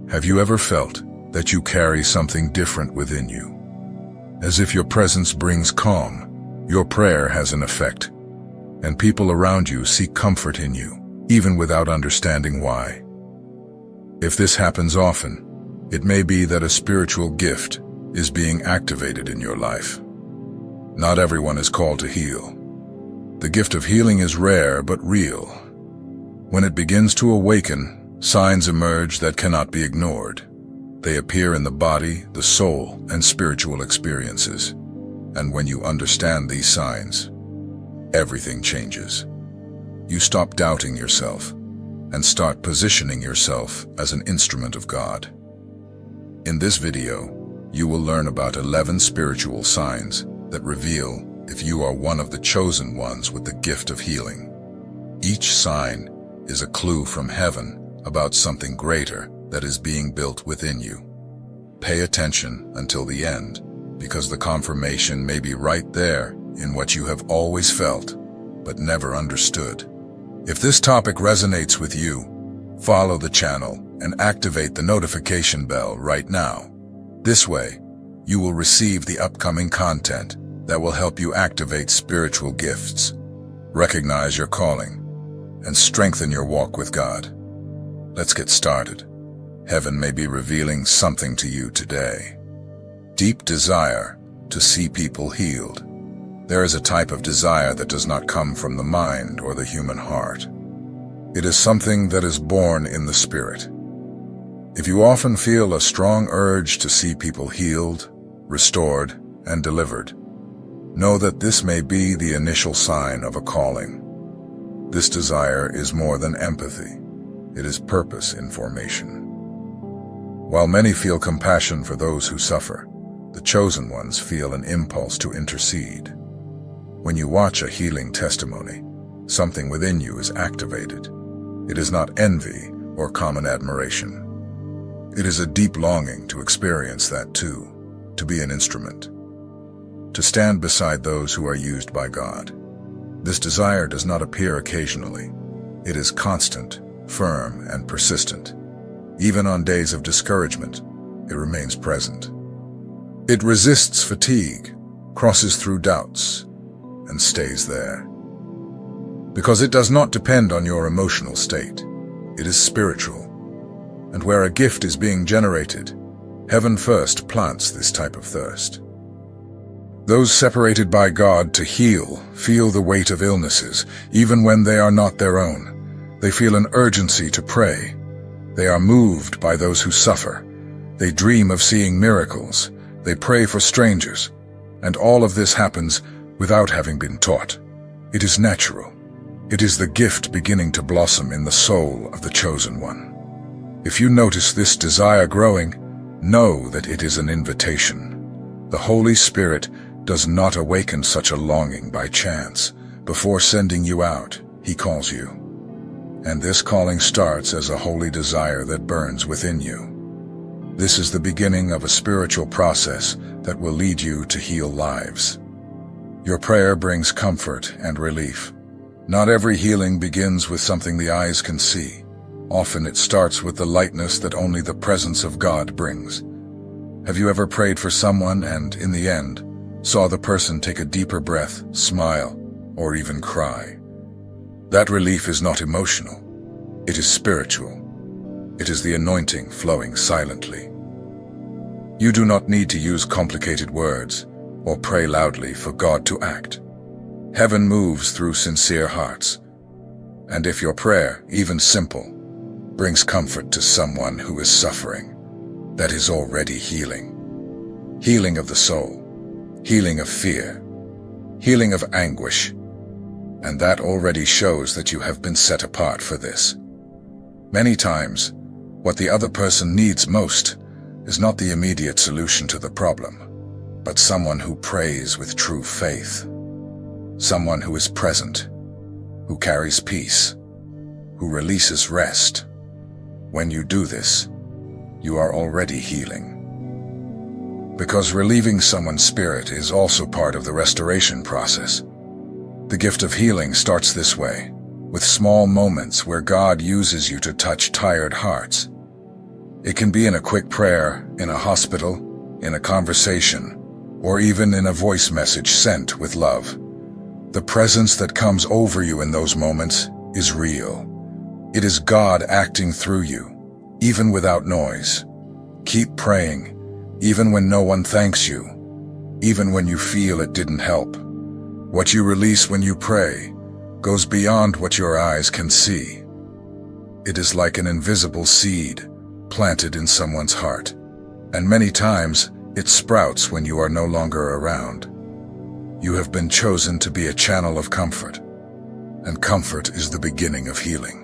Have you ever felt that you carry something different within you? As if your presence brings calm, your prayer has an effect, and people around you seek comfort in you, even without understanding why. If this happens often, it may be that a spiritual gift is being activated in your life. Not everyone is called to heal. The gift of healing is rare but real. When it begins to awaken, signs emerge that cannot be ignored. They appear in the body, the soul, and spiritual experiences. And when you understand these signs, everything changes. You stop doubting yourself and start positioning yourself as an instrument of God. In this video, you will learn about 11 spiritual signs that reveal if you are one of the chosen ones with the gift of healing. Each sign is a clue from heaven about something greater that is being built within you. Pay attention until the end, because the confirmation may be right there in what you have always felt, but never understood. If this topic resonates with you, follow the channel and activate the notification bell right now. This way, you will receive the upcoming content that will help you activate spiritual gifts, recognize your calling, and strengthen your walk with God. Let's get started. Heaven may be revealing something to you today. Deep desire to see people healed. There is a type of desire that does not come from the mind or the human heart. It is something that is born in the spirit. If you often feel a strong urge to see people healed, restored, and delivered, know that this may be the initial sign of a calling. This desire is more than empathy. It is purpose in formation. While many feel compassion for those who suffer, the chosen ones feel an impulse to intercede. When you watch a healing testimony, something within you is activated. It is not envy or common admiration. It is a deep longing to experience that too, to be an instrument, to stand beside those who are used by God. This desire does not appear occasionally. It is constant, firm, and persistent. Even on days of discouragement, it remains present. It resists fatigue, crosses through doubts, and stays there. Because it does not depend on your emotional state. It is spiritual. And where a gift is being generated, heaven first plants this type of thirst. Those separated by God to heal feel the weight of illnesses, even when they are not their own. They feel an urgency to pray. They are moved by those who suffer. They dream of seeing miracles. They pray for strangers. And all of this happens without having been taught. It is natural. It is the gift beginning to blossom in the soul of the chosen one. If you notice this desire growing, know that it is an invitation. The Holy Spirit does not awaken such a longing by chance. Before sending you out, He calls you. And this calling starts as a holy desire that burns within you. This is the beginning of a spiritual process that will lead you to heal lives. Your prayer brings comfort and relief. Not every healing begins with something the eyes can see. Often it starts with the lightness that only the presence of God brings. Have you ever prayed for someone and, in the end, saw the person take a deeper breath, smile, or even cry? That relief is not emotional. It is spiritual. It is the anointing flowing silently. You do not need to use complicated words or pray loudly for God to act. Heaven moves through sincere hearts. And if your prayer, even simple, brings comfort to someone who is suffering, that is already healing. Healing of the soul, healing of fear, healing of anguish, and that already shows that you have been set apart for this. Many times, what the other person needs most is not the immediate solution to the problem, but someone who prays with true faith, someone who is present, who carries peace, who releases rest. When you do this, you are already healing. Because relieving someone's spirit is also part of the restoration process. The gift of healing starts this way, with small moments where God uses you to touch tired hearts. It can be in a quick prayer, in a hospital, in a conversation, or even in a voice message sent with love. The presence that comes over you in those moments is real. It is God acting through you, even without noise. Keep praying, even when no one thanks you, even when you feel it didn't help. What you release when you pray goes beyond what your eyes can see. It is like an invisible seed planted in someone's heart, and many times it sprouts when you are no longer around. You have been chosen to be a channel of comfort, and comfort is the beginning of healing.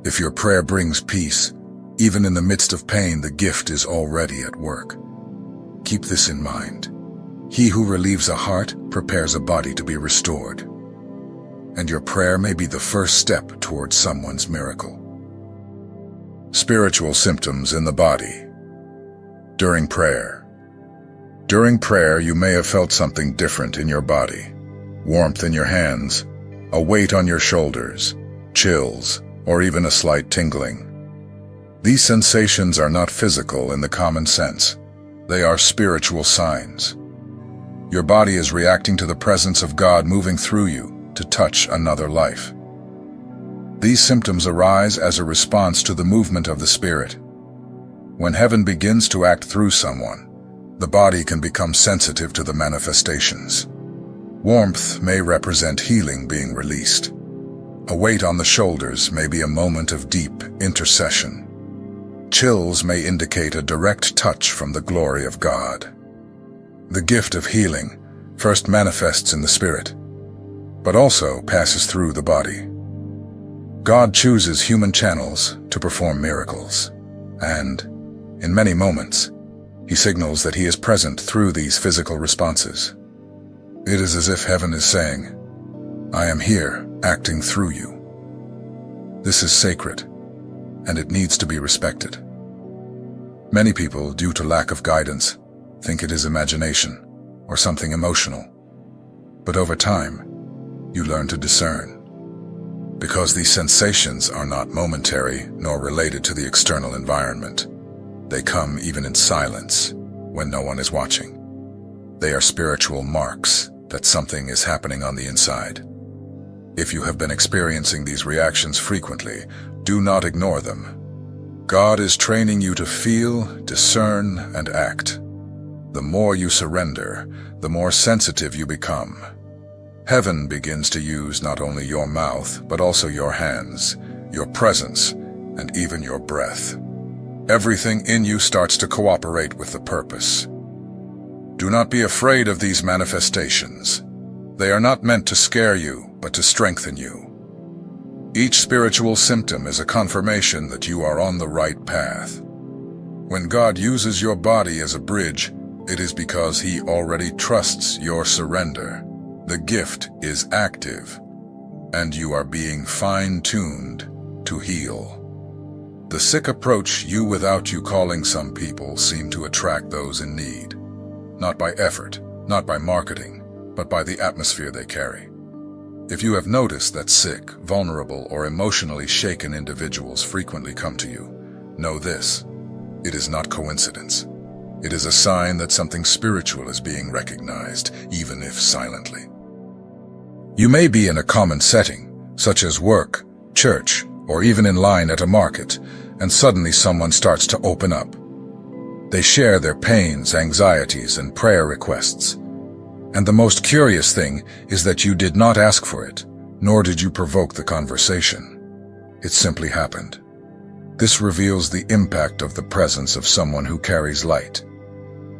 If your prayer brings peace, even in the midst of pain, the gift is already at work. Keep this in mind. He who relieves a heart prepares a body to be restored. And your prayer may be the first step towards someone's miracle. Spiritual symptoms in the body. During prayer. During prayer, you may have felt something different in your body. Warmth in your hands, a weight on your shoulders, chills, or even a slight tingling. These sensations are not physical in the common sense. They are spiritual signs. Your body is reacting to the presence of God moving through you to touch another life. These symptoms arise as a response to the movement of the Spirit. When heaven begins to act through someone, the body can become sensitive to the manifestations. Warmth may represent healing being released. A weight on the shoulders may be a moment of deep intercession. Chills may indicate a direct touch from the glory of God. The gift of healing first manifests in the spirit, but also passes through the body. God chooses human channels to perform miracles, and, in many moments, He signals that He is present through these physical responses. It is as if heaven is saying, "I am here, acting through you." This is sacred, and it needs to be respected. Many people, due to lack of guidance, think it is imagination or something emotional. But over time, you learn to discern. Because these sensations are not momentary nor related to the external environment. They come even in silence, when no one is watching. They are spiritual marks that something is happening on the inside. If you have been experiencing these reactions frequently, do not ignore them. God is training you to feel, discern, and act. The more you surrender, the more sensitive you become. Heaven begins to use not only your mouth, but also your hands, your presence, and even your breath. Everything in you starts to cooperate with the purpose. Do not be afraid of these manifestations. They are not meant to scare you, but to strengthen you. Each spiritual symptom is a confirmation that you are on the right path. When God uses your body as a bridge, it is because He already trusts your surrender. The gift is active, and you are being fine-tuned to heal. The sick approach you without you calling. Some people seem to attract those in need. Not by effort, not by marketing, but by the atmosphere they carry. If you have noticed that sick, vulnerable, or emotionally shaken individuals frequently come to you, know this: it is not coincidence. It is a sign that something spiritual is being recognized, even if silently. You may be in a common setting, such as work, church, or even in line at a market, and suddenly someone starts to open up. They share their pains, anxieties, and prayer requests. And the most curious thing is that you did not ask for it, nor did you provoke the conversation. It simply happened. This reveals the impact of the presence of someone who carries light.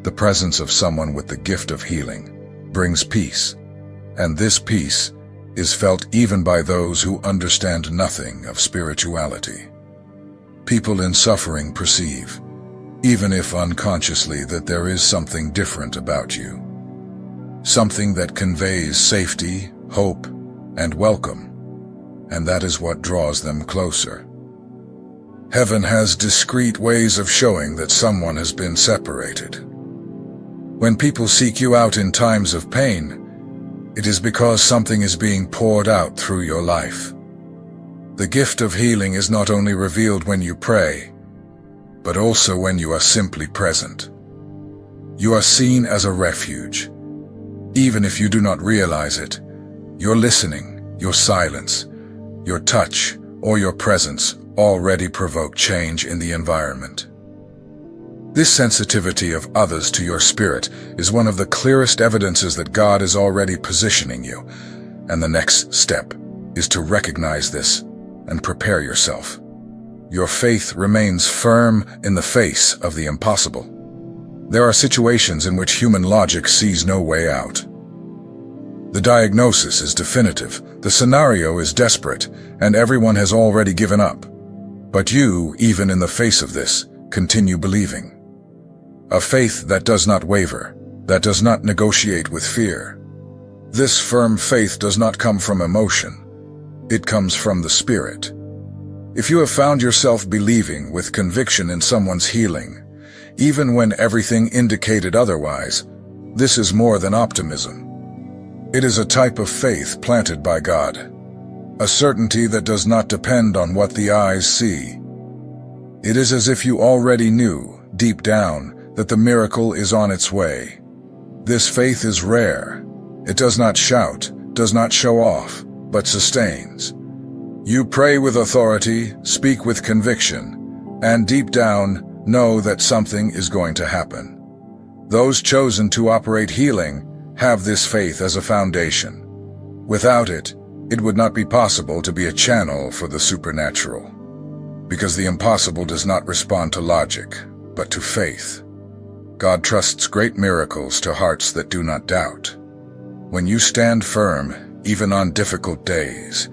The presence of someone with the gift of healing brings peace, and this peace is felt even by those who understand nothing of spirituality. People in suffering perceive, even if unconsciously, that there is something different about you. Something that conveys safety, hope, and welcome, and that is what draws them closer. Heaven has discreet ways of showing that someone has been separated. When people seek you out in times of pain, it is because something is being poured out through your life. The gift of healing is not only revealed when you pray, but also when you are simply present. You are seen as a refuge. Even if you do not realize it, your listening, your silence, your touch, or your presence already provoke change in the environment. This sensitivity of others to your spirit is one of the clearest evidences that God is already positioning you, and the next step is to recognize this and prepare yourself. Your faith remains firm in the face of the impossible. There are situations in which human logic sees no way out. The diagnosis is definitive, the scenario is desperate, and everyone has already given up. But you, even in the face of this, continue believing. A faith that does not waver, that does not negotiate with fear. This firm faith does not come from emotion. It comes from the Spirit. If you have found yourself believing with conviction in someone's healing, even when everything indicated otherwise, this is more than optimism. It is a type of faith planted by God, a certainty that does not depend on what the eyes see. It is as if you already knew, deep down, that the miracle is on its way. This faith is rare. It does not shout, does not show off, but sustains. You pray with authority, speak with conviction, and deep down know that something is going to happen. Those chosen to operate healing have this faith as a foundation. Without it, it would not be possible to be a channel for the supernatural. Because the impossible does not respond to logic, but to faith. God trusts great miracles to hearts that do not doubt. When you stand firm, even on difficult days,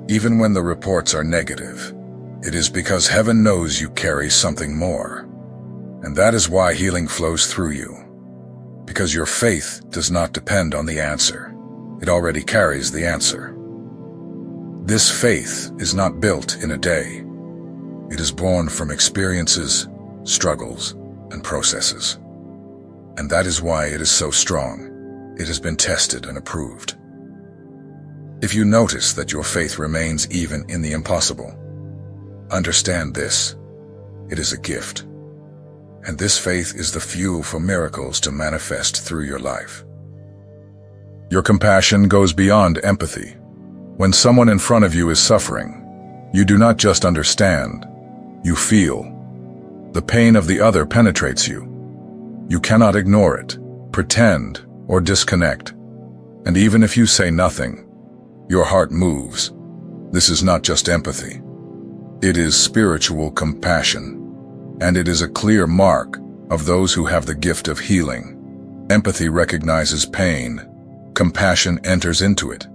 even when the reports are negative, it is because heaven knows you carry something more. And that is why healing flows through you. Because your faith does not depend on the answer. It already carries the answer. This faith is not built in a day. It is born from experiences, struggles, and processes. And that is why it is so strong. It has been tested and approved. If you notice that your faith remains even in the impossible, understand this. It is a gift. And this faith is the fuel for miracles to manifest through your life. Your compassion goes beyond empathy. When someone in front of you is suffering, you do not just understand, you feel. The pain of the other penetrates you. You cannot ignore it, pretend, or disconnect. And even if you say nothing, your heart moves. This is not just empathy. It is spiritual compassion. And it is a clear mark of those who have the gift of healing. Empathy recognizes pain. Compassion enters into it.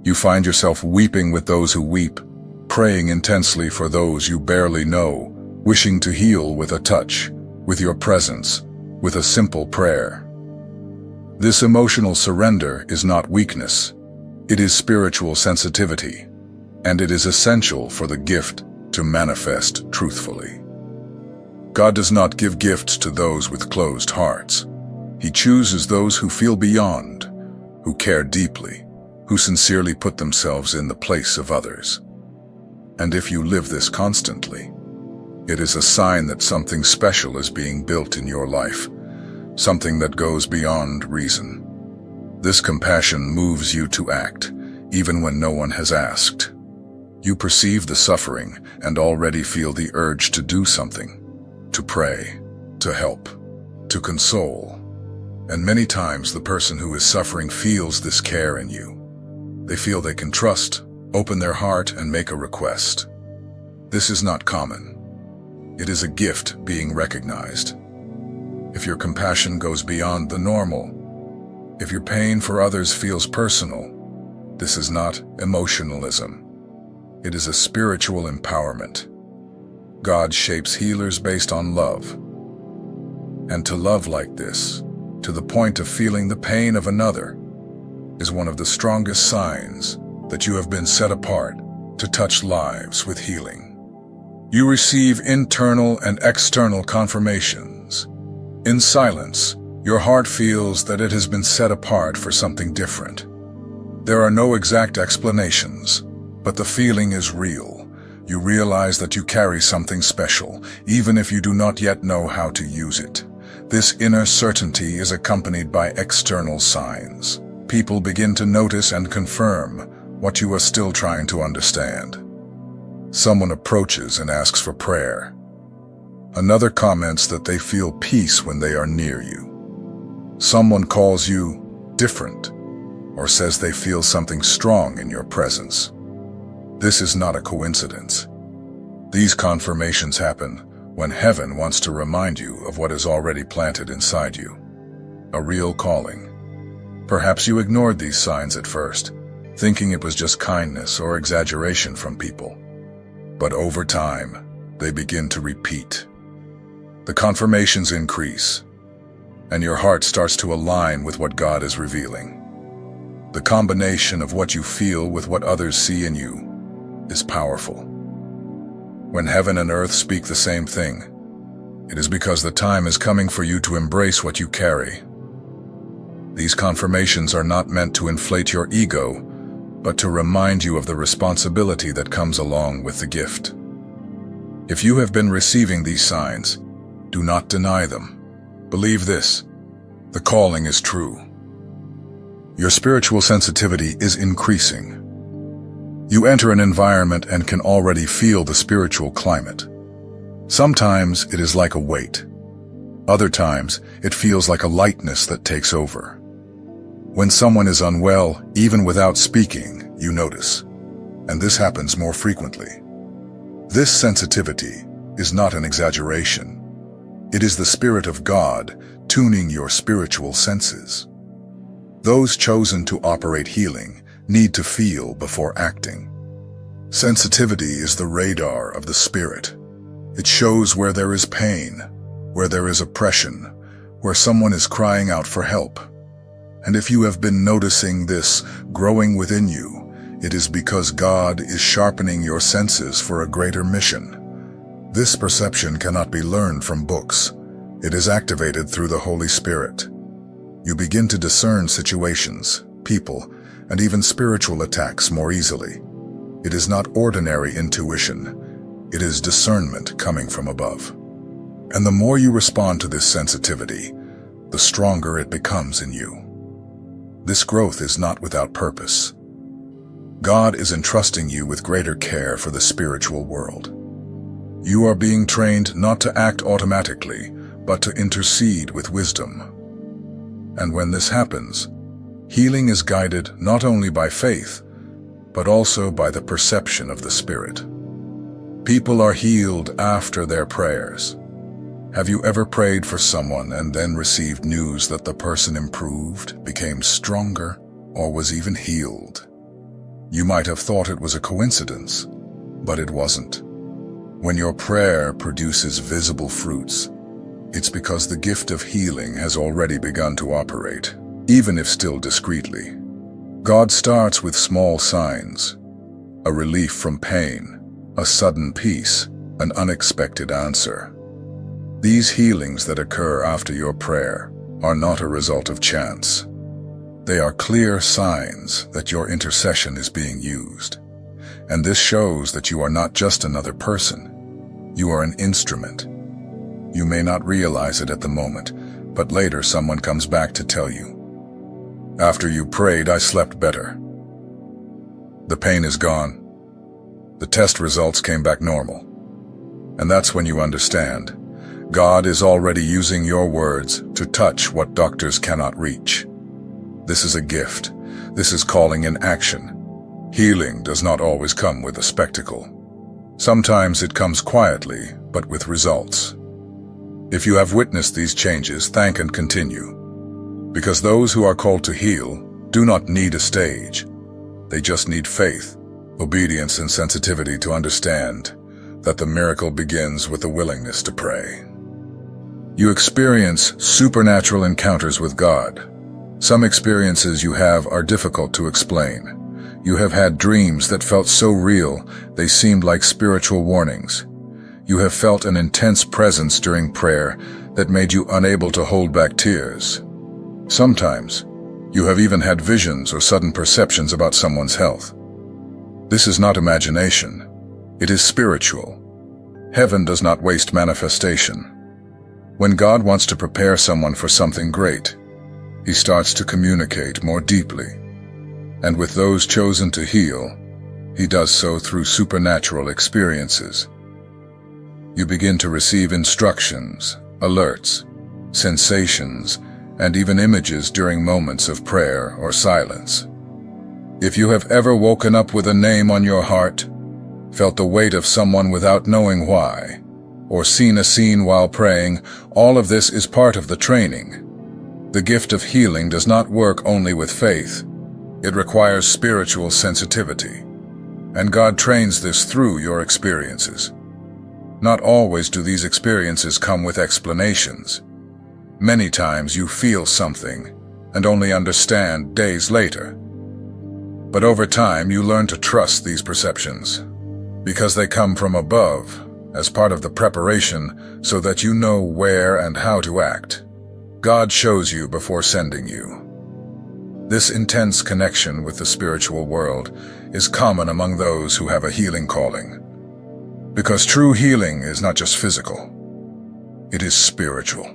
You find yourself weeping with those who weep, praying intensely for those you barely know, wishing to heal with a touch, with your presence, with a simple prayer. This emotional surrender is not weakness. It is spiritual sensitivity, and it is essential for the gift to manifest truthfully. God does not give gifts to those with closed hearts. He chooses those who feel beyond, who care deeply, who sincerely put themselves in the place of others. And if you live this constantly, it is a sign that something special is being built in your life, something that goes beyond reason. This compassion moves you to act, even when no one has asked. You perceive the suffering and already feel the urge to do something, to pray, to help, to console. And many times the person who is suffering feels this care in you. They feel they can trust, open their heart, and make a request. This is not common. It is a gift being recognized. If your compassion goes beyond the normal, if your pain for others feels personal, this is not emotionalism. It is a spiritual empowerment. God shapes healers based on love. And to love like this, to the point of feeling the pain of another, is one of the strongest signs that you have been set apart to touch lives with healing. You receive internal and external confirmations. In silence, your heart feels that it has been set apart for something different. There are no exact explanations, but the feeling is real. You realize that you carry something special, even if you do not yet know how to use it. This inner certainty is accompanied by external signs. People begin to notice and confirm what you are still trying to understand. Someone approaches and asks for prayer. Another comments that they feel peace when they are near you. Someone calls you different, or says they feel something strong in your presence. This is not a coincidence. These confirmations happen when heaven wants to remind you of what is already planted inside you. A real calling. Perhaps you ignored these signs at first, thinking it was just kindness or exaggeration from people. But over time, they begin to repeat. The confirmations increase, and your heart starts to align with what God is revealing. The combination of what you feel with what others see in you is powerful. When heaven and earth speak the same thing, it is because the time is coming for you to embrace what you carry. These confirmations are not meant to inflate your ego, but to remind you of the responsibility that comes along with the gift. If you have been receiving these signs, do not deny them. Believe this: the calling is true. Your spiritual sensitivity is increasing. You enter an environment and can already feel the spiritual climate. Sometimes it is like a weight. Other times it feels like a lightness that takes over. When someone is unwell, even without speaking, you notice. And this happens more frequently. This sensitivity is not an exaggeration. It is the Spirit of God tuning your spiritual senses. Those chosen to operate healing need to feel before acting. Sensitivity is the radar of the Spirit. It shows where there is pain, where there is oppression, where someone is crying out for help. And if you have been noticing this growing within you, it is because God is sharpening your senses for a greater mission. This perception cannot be learned from books. It is activated through the Holy Spirit. You begin to discern situations, people, and even spiritual attacks more easily. It is not ordinary intuition. It is discernment coming from above. And the more you respond to this sensitivity, the stronger it becomes in you. This growth is not without purpose. God is entrusting you with greater care for the spiritual world. You are being trained not to act automatically, but to intercede with wisdom. And when this happens, healing is guided not only by faith, but also by the perception of the Spirit. People are healed after their prayers. Have you ever prayed for someone and then received news that the person improved, became stronger, or was even healed? You might have thought it was a coincidence, but it wasn't. When your prayer produces visible fruits, it's because the gift of healing has already begun to operate, even if still discreetly. God starts with small signs: a relief from pain, a sudden peace, an unexpected answer. These healings that occur after your prayer are not a result of chance. They are clear signs that your intercession is being used. And this shows that you are not just another person. You are an instrument. You may not realize it at the moment, but later someone comes back to tell you, "After you prayed, I slept better. The pain is gone. The test results came back normal." And that's when you understand. God is already using your words to touch what doctors cannot reach. This is a gift. This is calling in action. Healing does not always come with a spectacle. Sometimes it comes quietly, but with results. If you have witnessed these changes, thank and continue. Because those who are called to heal do not need a stage. They just need faith, obedience, and sensitivity to understand that the miracle begins with the willingness to pray. You experience supernatural encounters with God. Some experiences you have are difficult to explain. You have had dreams that felt so real they seemed like spiritual warnings. You have felt an intense presence during prayer that made you unable to hold back tears. Sometimes, you have even had visions or sudden perceptions about someone's health. This is not imagination. It is spiritual. Heaven does not waste manifestation. When God wants to prepare someone for something great, He starts to communicate more deeply. And with those chosen to heal, He does so through supernatural experiences. You begin to receive instructions, alerts, sensations, and even images during moments of prayer or silence. If you have ever woken up with a name on your heart, felt the weight of someone without knowing why, or seen a scene while praying, all of this is part of the training. The gift of healing does not work only with faith. It requires spiritual sensitivity. And God trains this through your experiences. Not always do these experiences come with explanations. Many times you feel something and only understand days later. But over time you learn to trust these perceptions, because they come from above, as part of the preparation so that you know where and how to act. God shows you before sending you. This intense connection with the spiritual world is common among those who have a healing calling. Because true healing is not just physical, it is spiritual.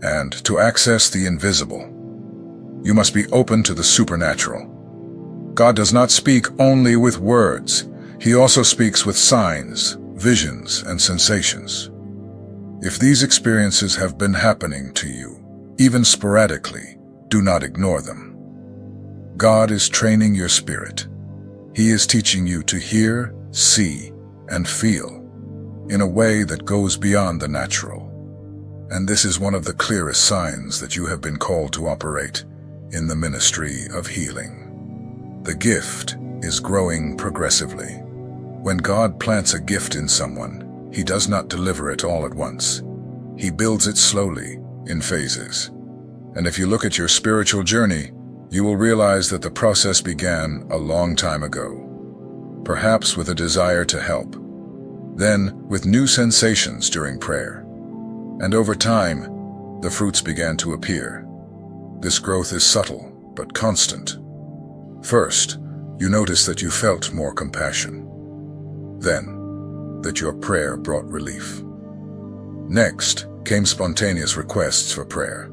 And to access the invisible, you must be open to the supernatural. God does not speak only with words. He also speaks with signs, visions, and sensations. If these experiences have been happening to you, even sporadically, do not ignore them. God is training your spirit. He is teaching you to hear, see, and feel in a way that goes beyond the natural. And this is one of the clearest signs that you have been called to operate in the ministry of healing. The gift is growing progressively. When God plants a gift in someone, He does not deliver it all at once. He builds it slowly, in phases. And if you look at your spiritual journey, you will realize that the process began a long time ago. Perhaps with a desire to help, then with new sensations during prayer. And over time, the fruits began to appear. This growth is subtle, but constant. First, you notice that you felt more compassion. Then, that your prayer brought relief. Next came spontaneous requests for prayer.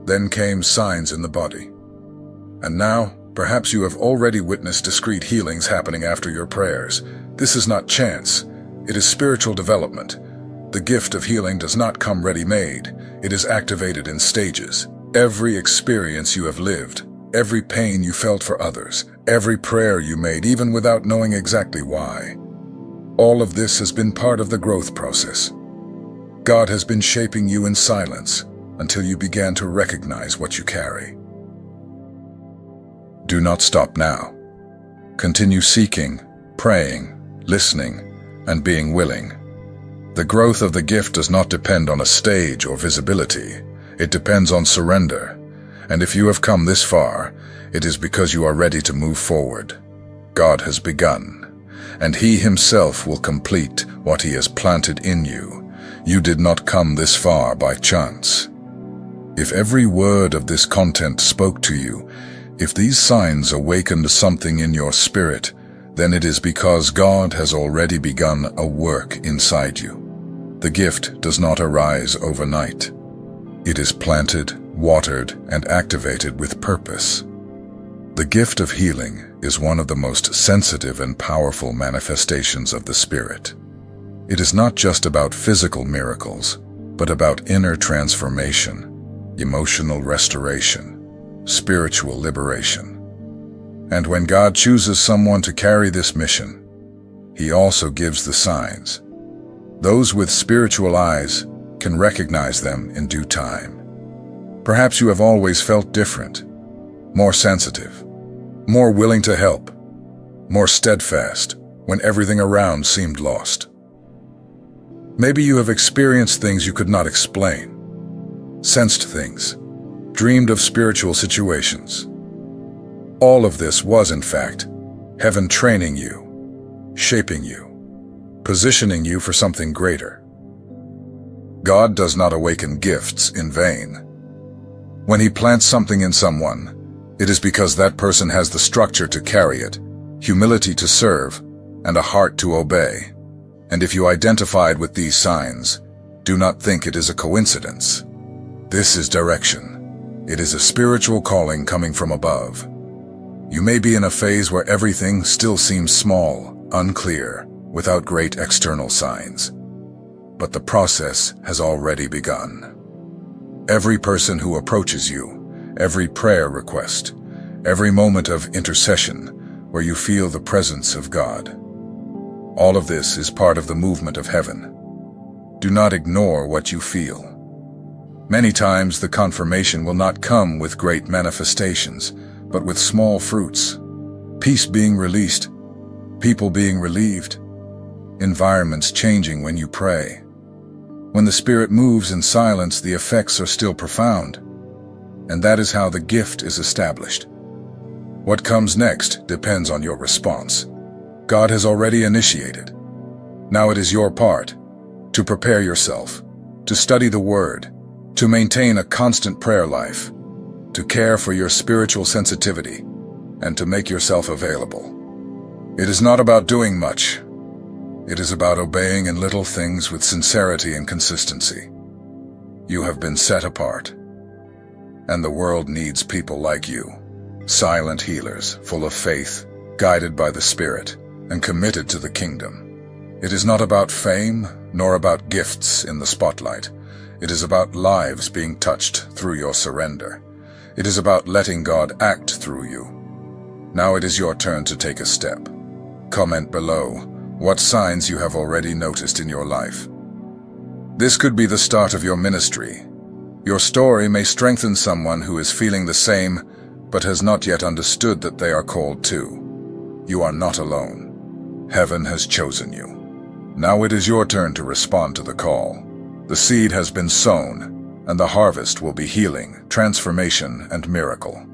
Then came signs in the body. And now, perhaps you have already witnessed discrete healings happening after your prayers. This is not chance. It is spiritual development. The gift of healing does not come ready-made. It is activated in stages. Every experience you have lived, every pain you felt for others, every prayer you made, even without knowing exactly why. All of this has been part of the growth process. God has been shaping you in silence until you began to recognize what you carry. Do not stop now. Continue seeking, praying, listening, and being willing. The growth of the gift does not depend on a stage or visibility. It depends on surrender. And if you have come this far, it is because you are ready to move forward. God has begun, and He Himself will complete what He has planted in you. You did not come this far by chance. If every word of this content spoke to you, if these signs awakened something in your spirit, then it is because God has already begun a work inside you. The gift does not arise overnight. It is planted, watered, and activated with purpose. The gift of healing is one of the most sensitive and powerful manifestations of the Spirit. It is not just about physical miracles, but about inner transformation, emotional restoration, spiritual liberation. And when God chooses someone to carry this mission, He also gives the signs. Those with spiritual eyes can recognize them in due time. Perhaps you have always felt different, more sensitive, more willing to help, more steadfast when everything around seemed lost. Maybe you have experienced things you could not explain, sensed things, dreamed of spiritual situations. All of this was, in fact, heaven training you, shaping you, positioning you for something greater. God does not awaken gifts in vain. When He plants something in someone, it is because that person has the structure to carry it, humility to serve, and a heart to obey. And if you identified with these signs, do not think it is a coincidence. This is direction. It is a spiritual calling coming from above. You may be in a phase where everything still seems small, unclear, without great external signs. But the process has already begun. Every person who approaches you, every prayer request, every moment of intercession where you feel the presence of God, all of this is part of the movement of heaven. Do not ignore what you feel. Many times the confirmation will not come with great manifestations, but with small fruits. Peace being released, people being relieved, environments changing when you pray. When the Spirit moves in silence, the effects are still profound. And that is how the gift is established. What comes next depends on your response. God has already initiated. Now it is your part to prepare yourself, to study the Word, to maintain a constant prayer life, to care for your spiritual sensitivity, and to make yourself available. It is not about doing much. It is about obeying in little things with sincerity and consistency. You have been set apart, and the world needs people like you, silent healers, full of faith, guided by the Spirit, and committed to the kingdom. It is not about fame, nor about gifts in the spotlight. It is about lives being touched through your surrender. It is about letting God act through you. Now it is your turn to take a step. Comment below what signs you have already noticed in your life. This could be the start of your ministry. Your story may strengthen someone who is feeling the same, but has not yet understood that they are called too. You are not alone. Heaven has chosen you. Now it is your turn to respond to the call. The seed has been sown, and the harvest will be healing, transformation, and miracle.